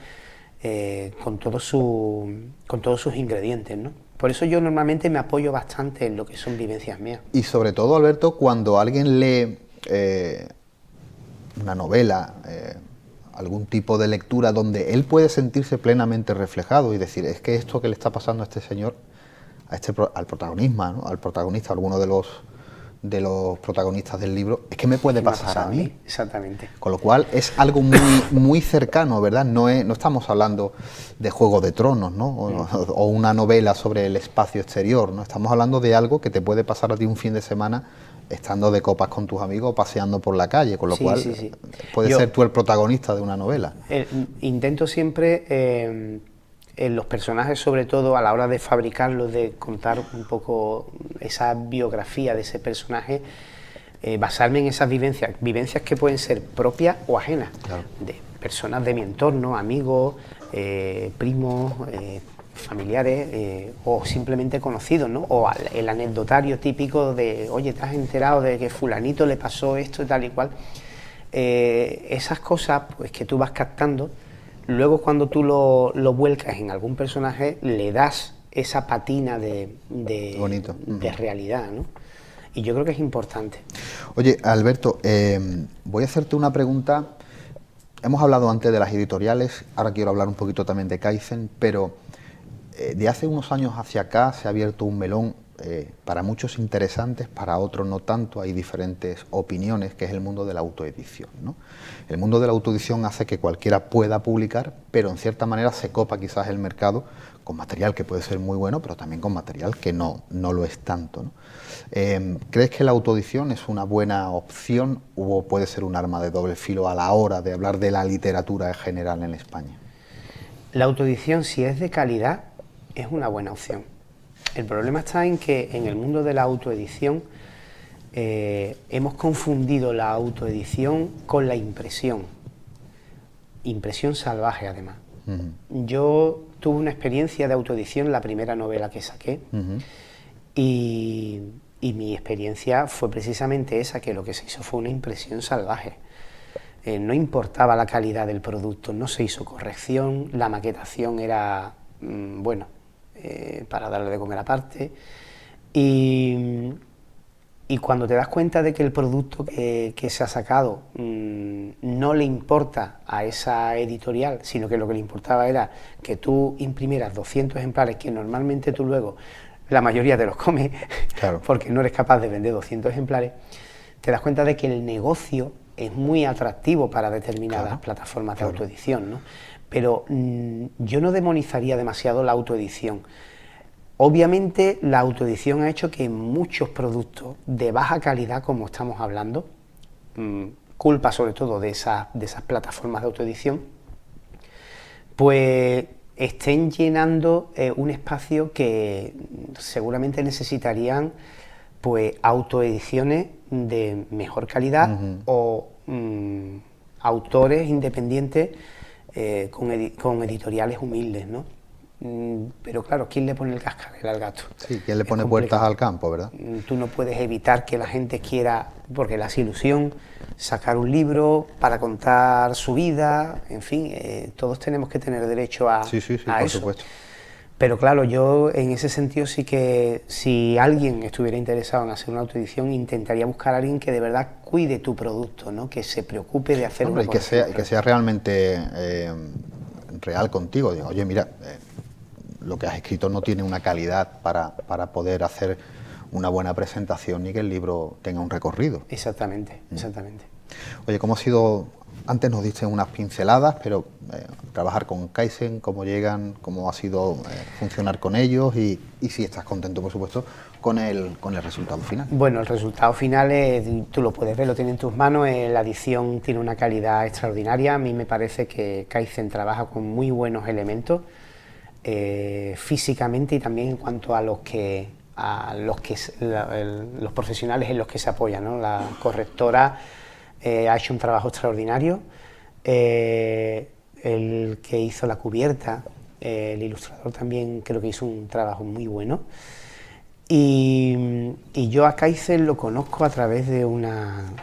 con todos sus ingredientes, ¿no? Por eso yo normalmente me apoyo bastante en lo que son vivencias mías. Y sobre todo, Alberto, cuando alguien lee una novela, algún tipo de lectura donde él puede sentirse plenamente reflejado y decir, es que esto que le está pasando a este señor, al protagonista, ¿no?, al protagonista, alguno de los protagonistas del libro, es que me puede pasar a mí. Exactamente. Con lo cual es algo muy cercano, ¿verdad? No estamos hablando de Juego de Tronos, ¿no? O una novela sobre el espacio exterior, ¿no? Estamos hablando de algo que te puede pasar a ti un fin de semana estando de copas con tus amigos o paseando por la calle, con lo cual puedes ser tú el protagonista de una novela. Intento siempre, en los personajes, sobre todo a la hora de fabricarlos, de contar un poco esa biografía de ese personaje, basarme en esas vivencias que pueden ser propias o ajenas, claro, de personas de mi entorno, amigos, primos, familiares, o simplemente conocidos, ¿no? O el anecdotario típico de, oye, ¿te has enterado de que fulanito le pasó esto y tal y cual? Esas cosas, pues, que tú vas captando. Luego, cuando tú lo vuelcas en algún personaje, le das esa patina de realidad, ¿no? Y yo creo que es importante. Oye, Alberto, voy a hacerte una pregunta. Hemos hablado antes de las editoriales, ahora quiero hablar un poquito también de Kaizen, pero de hace unos años hacia acá se ha abierto un melón, para muchos interesantes, para otros no tanto, hay diferentes opiniones, que es el mundo de la autoedición, ¿no? El mundo de la autoedición hace que cualquiera pueda publicar, pero en cierta manera se copa quizás el mercado con material que puede ser muy bueno, pero también con material que no lo es tanto, ¿no? ¿Crees que la autoedición es una buena opción o puede ser un arma de doble filo a la hora de hablar de la literatura en general en España? La autoedición, si es de calidad, es una buena opción. El problema está en que en el mundo de la autoedición hemos confundido la autoedición con la impresión salvaje además. Yo tuve una experiencia de autoedición, la primera novela que saqué, y mi experiencia fue precisamente esa, que lo que se hizo fue una impresión salvaje. No importaba la calidad del producto, no se hizo corrección, la maquetación era, para darle de comer aparte, y cuando te das cuenta de que el producto que se ha sacado no le importa a esa editorial, sino que lo que le importaba era que tú imprimieras 200 ejemplares, que normalmente tú luego, la mayoría te los comes, claro, porque no eres capaz de vender 200 ejemplares, te das cuenta de que el negocio es muy atractivo para determinadas plataformas de autoedición, ¿no? Pero yo no demonizaría demasiado la autoedición. Obviamente la autoedición ha hecho que muchos productos de baja calidad, como estamos hablando, culpa sobre todo de esas plataformas de autoedición, pues estén llenando un espacio que seguramente necesitarían, pues, autoediciones de mejor calidad o autores independientes con editoriales humildes, ¿no? Pero claro, ¿quién le pone el cascabel al gato? Sí, ¿quién le pone puertas al campo, verdad? Tú no puedes evitar que la gente quiera, porque la ilusión, sacar un libro para contar su vida, en fin, todos tenemos que tener derecho a por eso. Supuesto. Pero claro, yo en ese sentido sí que, si alguien estuviera interesado en hacer una autoedición, intentaría buscar a alguien que de verdad cuide tu producto, ¿no? Que se preocupe de hacer una corrección. Y que sea realmente real contigo. Digo, oye, mira, lo que has escrito no tiene una calidad para poder hacer una buena presentación y que el libro tenga un recorrido. Exactamente, exactamente. Oye, ¿cómo ha sido? Antes nos diste unas pinceladas, pero trabajar con Kaizen, cómo llegan, cómo ha sido funcionar con ellos y si estás contento, por supuesto, con el resultado final. Bueno, el resultado final tú lo puedes ver, lo tienes en tus manos, la edición tiene una calidad extraordinaria. A mí me parece que Kaizen trabaja con muy buenos elementos. físicamente y también en cuanto a los profesionales en los que se apoyan, ¿no? La correctora ha hecho un trabajo extraordinario, el que hizo la cubierta, el ilustrador también creo que hizo un trabajo muy bueno. Y yo a Káiser lo conozco a través de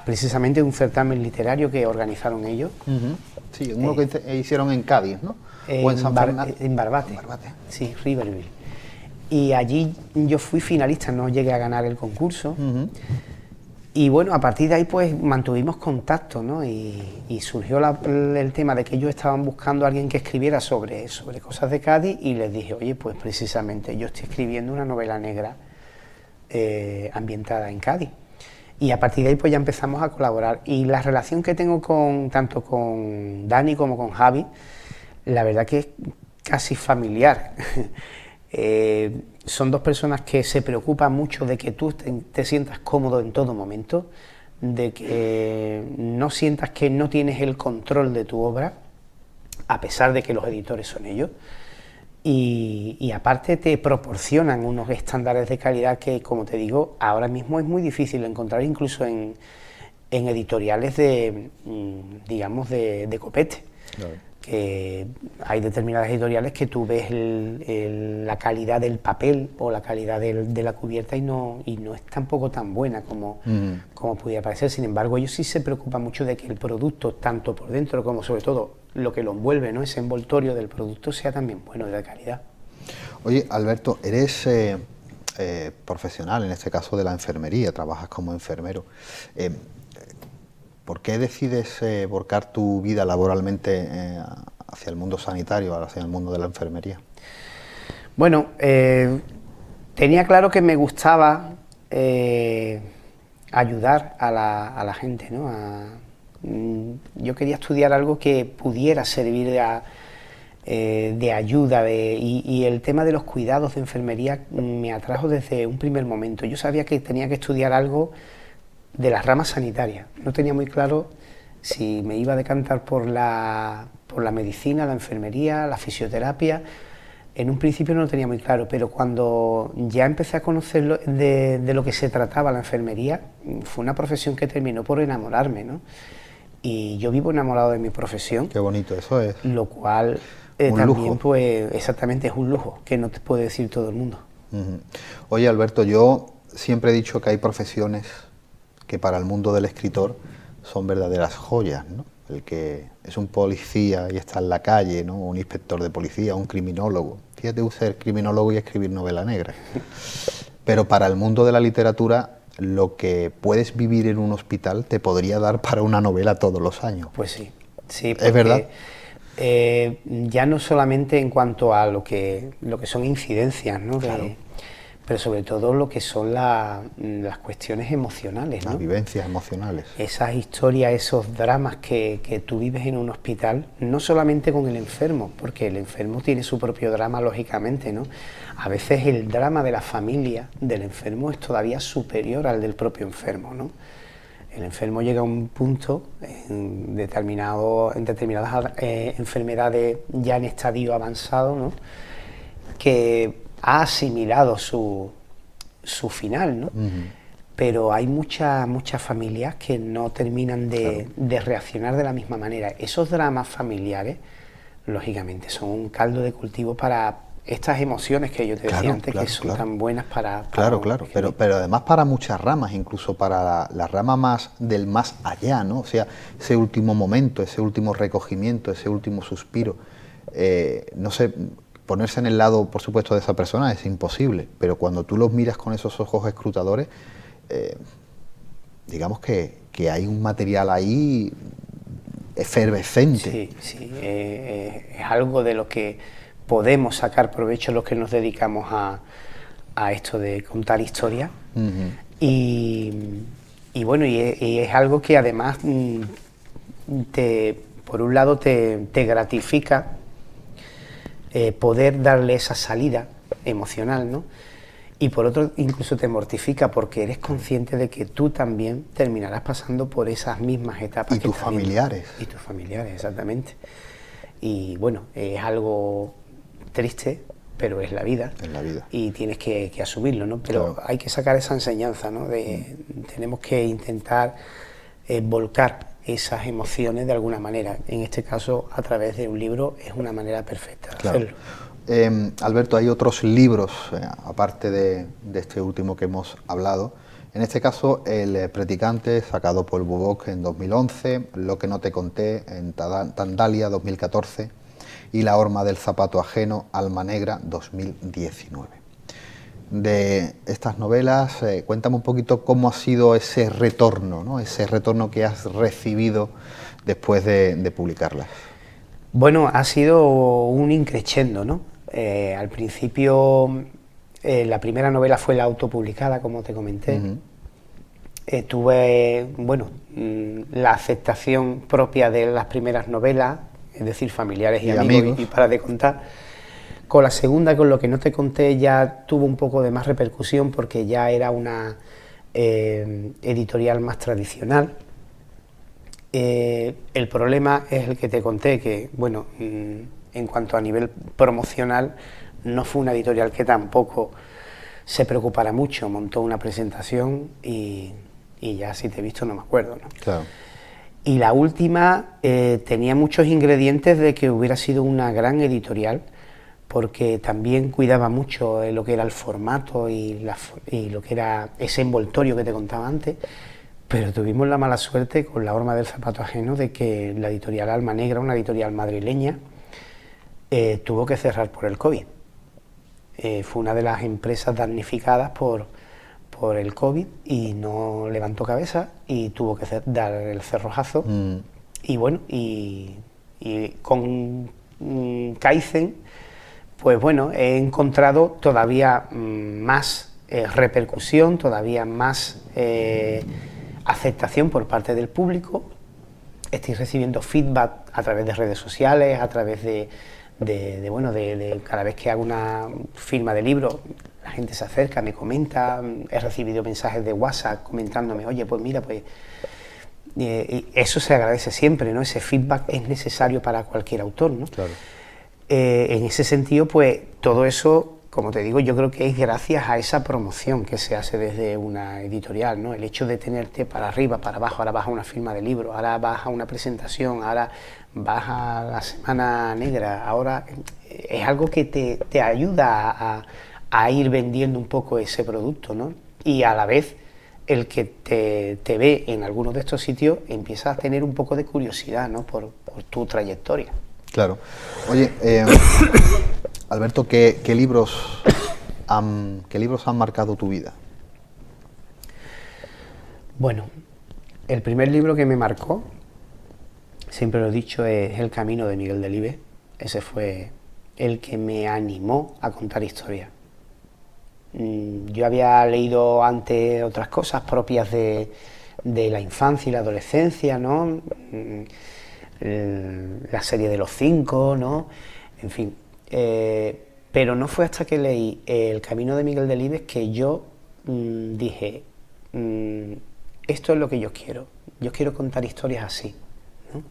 precisamente de un certamen literario que organizaron ellos. Sí, uno que hicieron en Cádiz, ¿no? O en San Fernando. En Barbate. Sí, Riverville. Y allí yo fui finalista, no llegué a ganar el concurso. Y bueno, a partir de ahí pues mantuvimos contacto, ¿no? Y surgió el tema de que ellos estaban buscando a alguien que escribiera sobre cosas de Cádiz, y les dije, oye, pues precisamente yo estoy escribiendo una novela negra ambientada en Cádiz. Y a partir de ahí pues ya empezamos a colaborar. Y la relación que tengo tanto con Dani como con Javi, la verdad que es casi familiar. Son dos personas que se preocupan mucho de que tú te sientas cómodo en todo momento, de que no sientas que no tienes el control de tu obra, a pesar de que los editores son ellos. Y aparte te proporcionan unos estándares de calidad que, como te digo, ahora mismo es muy difícil encontrar, incluso en editoriales digamos, de copete. Claro. Que hay determinadas editoriales que tú ves la calidad del papel o la calidad de la cubierta y no es tampoco tan buena como pudiera parecer. Sin embargo, ellos sí se preocupan mucho de que el producto, tanto por dentro como sobre todo lo que lo envuelve, ¿no? Ese envoltorio del producto sea también bueno, de calidad. Oye, Alberto, eres profesional, en este caso de la enfermería, trabajas como enfermero. ¿Por qué decides volcar tu vida laboralmente hacia el mundo sanitario, hacia el mundo de la enfermería? Bueno, tenía claro que me gustaba ayudar a la gente, ¿no? Yo quería estudiar algo que pudiera servir de ayuda, y el tema de los cuidados de enfermería me atrajo desde un primer momento. Yo sabía que tenía que estudiar algo de las ramas sanitarias. No tenía muy claro si me iba a decantar por la medicina, la enfermería, la fisioterapia. En un principio no lo tenía muy claro, pero cuando ya empecé a conocer de lo que se trataba la enfermería, fue una profesión que terminó por enamorarme, ¿no? Y yo vivo enamorado de mi profesión. Qué bonito, eso es. Lo cual también, lujo. Pues exactamente, es un lujo que no te puede decir todo el mundo. Oye, Alberto, yo siempre he dicho que hay profesiones que para el mundo del escritor son verdaderas joyas, ¿no? El que es un policía y está en la calle, ¿no? Un inspector de policía, un criminólogo. Fíjate, ser criminólogo y escribir novela negra. Pero para el mundo de la literatura, lo que puedes vivir en un hospital te podría dar para una novela todos los años. Pues sí, sí. ¿Es verdad? Ya no solamente en cuanto a lo que son incidencias, ¿no? Claro. Pero sobre todo lo que son las cuestiones emocionales, ¿no? Las vivencias emocionales. Esas historias, esos dramas que tú vives en un hospital, no solamente con el enfermo, porque el enfermo tiene su propio drama, lógicamente, ¿no? A veces el drama de la familia del enfermo es todavía superior al del propio enfermo, ¿no? El enfermo llega a un punto en determinadas enfermedades ya en estadio avanzado, ¿no? Que ha asimilado su final, ¿no? Pero hay muchas familias que no terminan de reaccionar de la misma manera. Esos dramas familiares, lógicamente, son un caldo de cultivo para estas emociones que yo te decía antes, que son tan buenas para Claro, pero además para muchas ramas, incluso para la rama más del más allá, ¿no? O sea, ese último momento, ese último recogimiento, ese último suspiro, no sé, ponerse en el lado, por supuesto, de esa persona es imposible, pero cuando tú los miras con esos ojos escrutadores, digamos que hay un material ahí efervescente. Sí, sí, es algo de lo que podemos sacar provecho los que nos dedicamos a esto de contar historias. Y bueno, y es algo que además por un lado te gratifica poder darle esa salida emocional, ¿no? Y por otro incluso te mortifica porque eres consciente de que tú también terminarás pasando por esas mismas etapas. Y tus familiares. Y tus familiares, exactamente. Y bueno, es algo triste, pero es la vida. Es la vida. Y tienes que asumirlo, ¿no? Pero claro. hay que sacar esa enseñanza, ¿no? Tenemos que intentar volcar esas emociones de alguna manera. En este caso, a través de un libro, es una manera perfecta de hacerlo. Alberto, hay otros libros, aparte de este último que hemos hablado. En este caso, El Predicante, sacado por Bubok en 2011, Lo que no te conté, en Tandalia, 2014, y La horma del zapato ajeno, Alma negra, 2019. De estas novelas, cuéntame un poquito cómo ha sido ese retorno, ¿no? Ese retorno que has recibido después de publicarlas. Bueno, ha sido un increchendo, ¿no? Al principio, la primera novela fue la autopublicada, como te comenté. Tuve, bueno, la aceptación propia de las primeras novelas, es decir, familiares y amigos, y para de contar. Con la segunda, con Lo que no te conté, ya tuvo un poco de más repercusión porque ya era una editorial más tradicional. El problema es el que te conté, que, bueno, en cuanto a nivel promocional, no fue una editorial que tampoco se preocupara mucho. Montó una presentación y ya, si te he visto, no me acuerdo, ¿no? Claro. Y la última tenía muchos ingredientes de que hubiera sido una gran editorial, porque también cuidaba mucho lo que era el formato y lo que era ese envoltorio que te contaba antes, pero tuvimos la mala suerte con La horma del zapato ajeno de que la editorial Alma Negra, una editorial madrileña, tuvo que cerrar por el COVID. Fue una de las empresas damnificadas por el COVID y no levantó cabeza y tuvo que dar el cerrojazo. Y bueno, y con Kaizen, pues bueno, he encontrado todavía más repercusión, todavía más aceptación por parte del público. Estoy recibiendo feedback a través de redes sociales, a través de cada vez que hago una firma de libro, la gente se acerca, me comenta, he recibido mensajes de WhatsApp comentándome, oye, pues mira, pues eso se agradece siempre, ¿no? Ese feedback es necesario para cualquier autor, ¿no? Claro. En ese sentido, pues todo eso, como te digo, yo creo que es gracias a esa promoción que se hace desde una editorial, ¿no? El hecho de tenerte para arriba, para abajo, ahora vas a una firma de libro, ahora vas a una presentación, ahora vas a la Semana Negra, ahora es algo que te ayuda a ir vendiendo un poco ese producto, ¿no? Y a la vez, el que te ve en algunos de estos sitios empieza a tener un poco de curiosidad, ¿no? por tu trayectoria. Claro. Oye, Alberto, ¿qué libros han marcado tu vida? Bueno, el primer libro que me marcó, siempre lo he dicho, es El camino de Miguel Delibes. Ese fue el que me animó a contar historias. Yo había leído antes otras cosas propias de la infancia y la adolescencia, ¿no? La serie de los 5, ¿no? En fin, pero no fue hasta que leí El camino de Miguel Delibes que yo dije, esto es lo que yo quiero contar historias así, ¿no?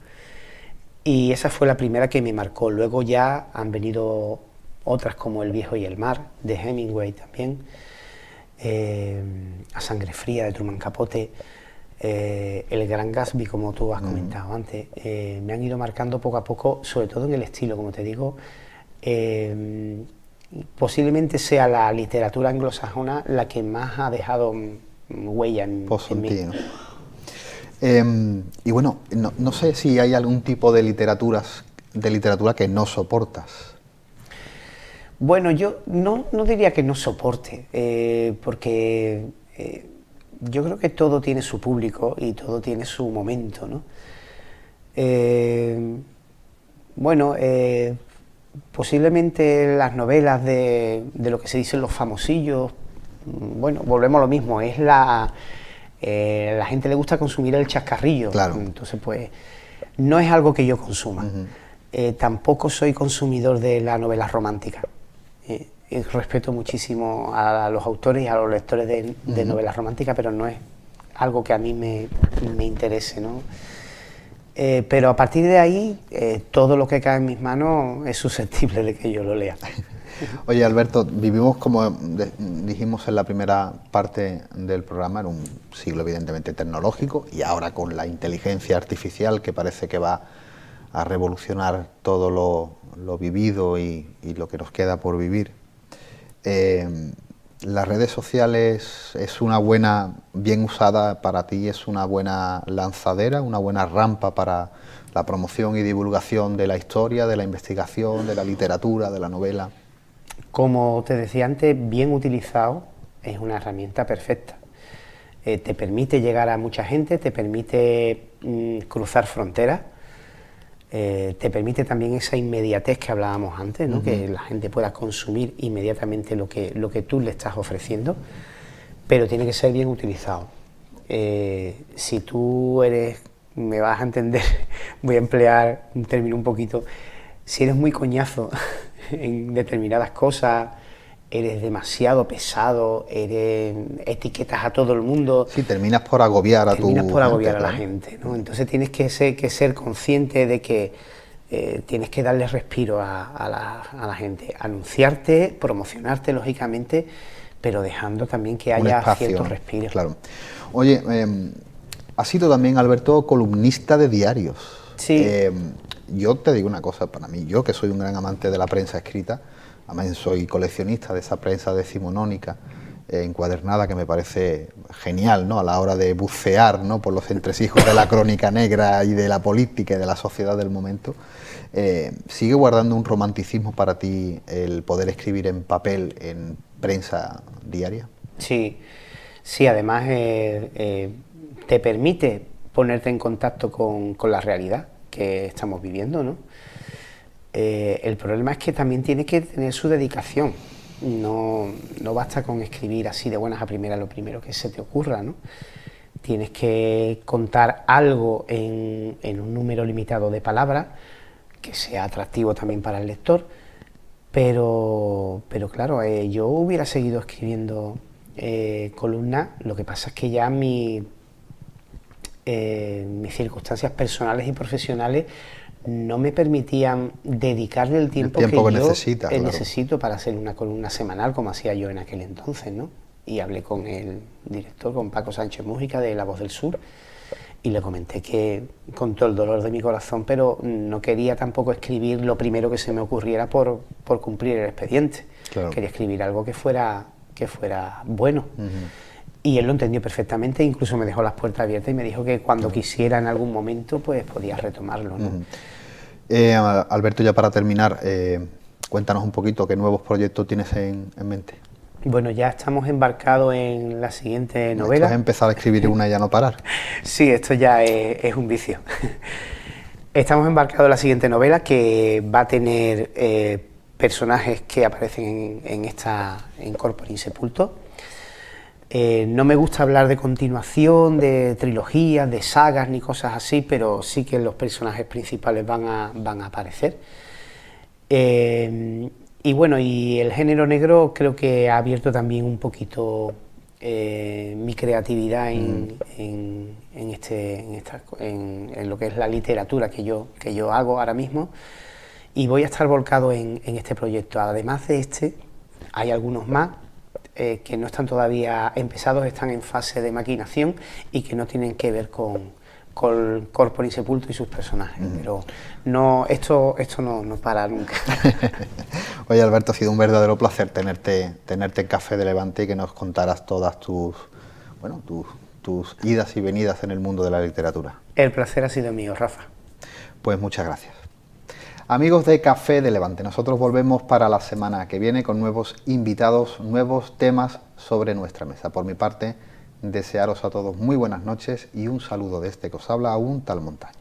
Y esa fue la primera que me marcó. Luego ya han venido otras como El viejo y el mar, de Hemingway también, A sangre fría, de Truman Capote, El gran Gatsby, como tú has comentado antes. Me han ido marcando poco a poco, sobre todo en el estilo, como te digo. Posiblemente sea la literatura anglosajona la que más ha dejado huella en mí. Y bueno, no sé si hay algún tipo de literatura que no soportas. Bueno, yo no diría que no soporte, porque yo creo que todo tiene su público y todo tiene su momento, ¿no? Bueno, posiblemente las novelas de lo que se dicen los famosillos, bueno, volvemos a lo mismo, es la gente le gusta consumir el chascarrillo, claro. Entonces pues no es algo que yo consuma. Tampoco soy consumidor de la novela romántica. Respeto muchísimo a los autores y a los lectores de novelas románticas, pero no es algo que a mí me interese, ¿no? Pero a partir de ahí, todo lo que cae en mis manos es susceptible de que yo lo lea. Oye, Alberto, vivimos, como dijimos en la primera parte del programa, en un siglo evidentemente tecnológico, y ahora con la inteligencia artificial que parece que va a revolucionar todo lo vivido y lo que nos queda por vivir. Las redes sociales es una buena, bien usada para ti, es una buena lanzadera, una buena rampa para la promoción y divulgación de la historia, de la investigación, de la literatura, de la novela. Como te decía antes, bien utilizado es una herramienta perfecta. Te permite llegar a mucha gente, te permite cruzar fronteras, te permite también esa inmediatez que hablábamos antes, ¿no? Que la gente pueda consumir inmediatamente lo que tú le estás ofreciendo, pero tiene que ser bien utilizado. Si tú eres, me vas a entender, voy a emplear un término un poquito, si eres muy coñazo en determinadas cosas, eres demasiado pesado, etiquetas a todo el mundo. Sí, terminas por agobiar a la gente, ¿no? Entonces tienes que ser consciente de que tienes que darle respiro a la gente, anunciarte, promocionarte lógicamente, pero dejando también que haya cierto respiro. Claro. Oye, has sido también, Alberto, columnista de diarios. Sí. Yo te digo una cosa, para mí, yo que soy un gran amante de la prensa escrita, además soy coleccionista de esa prensa decimonónica, encuadernada, que me parece genial, ¿no?, a la hora de bucear, ¿no?, por los entresijos de la crónica negra y de la política y de la sociedad del momento. ¿Sigue guardando un romanticismo para ti el poder escribir en papel, en prensa diaria? Sí, además te permite ponerte en contacto con la realidad que estamos viviendo, ¿no? El problema es que también tiene que tener su dedicación. No basta con escribir así de buenas a primeras lo primero que se te ocurra, ¿no? Tienes que contar algo en un número limitado de palabras que sea atractivo también para el lector, pero claro, yo hubiera seguido escribiendo columnas. Lo que pasa es que ya mis circunstancias personales y profesionales no me permitían dedicarle el tiempo que yo necesito para hacer una columna semanal como hacía yo en aquel entonces, ¿no? Y hablé con el director, con Paco Sánchez Mújica de La Voz del Sur, y le comenté que con todo el dolor de mi corazón, pero no quería tampoco escribir lo primero que se me ocurriera por cumplir el expediente. Claro. Quería escribir algo que fuera bueno. Y él lo entendió perfectamente, incluso me dejó las puertas abiertas y me dijo que cuando quisiera en algún momento pues podía retomarlo, ¿no? Alberto, ya para terminar, cuéntanos un poquito qué nuevos proyectos tienes en mente. Bueno, ya estamos embarcados en la siguiente novela. Esto es empezar a escribir una y ya no parar. Sí, esto ya es un vicio. Estamos embarcados en la siguiente novela, que va a tener personajes que aparecen en Corpore Insepulto. No me gusta hablar de continuación, de trilogías, de sagas ni cosas así, pero sí que los personajes principales van a aparecer. Y bueno, y el género negro creo que ha abierto también un poquito mi creatividad en lo que es la literatura que yo hago ahora mismo, y voy a estar volcado en este proyecto. Además de este, hay algunos más que no están todavía empezados, están en fase de maquinación y que no tienen que ver con Corpore Insepulto y sus personajes, pero no, esto no para nunca. Oye, Alberto, ha sido un verdadero placer tenerte en Café de Levante y que nos contaras todas tus idas y venidas en el mundo de la literatura. El placer ha sido mío, Rafa. Pues muchas gracias. Amigos de Café de Levante, nosotros volvemos para la semana que viene con nuevos invitados, nuevos temas sobre nuestra mesa. Por mi parte, desearos a todos muy buenas noches y un saludo de este que os habla, un tal Montaño.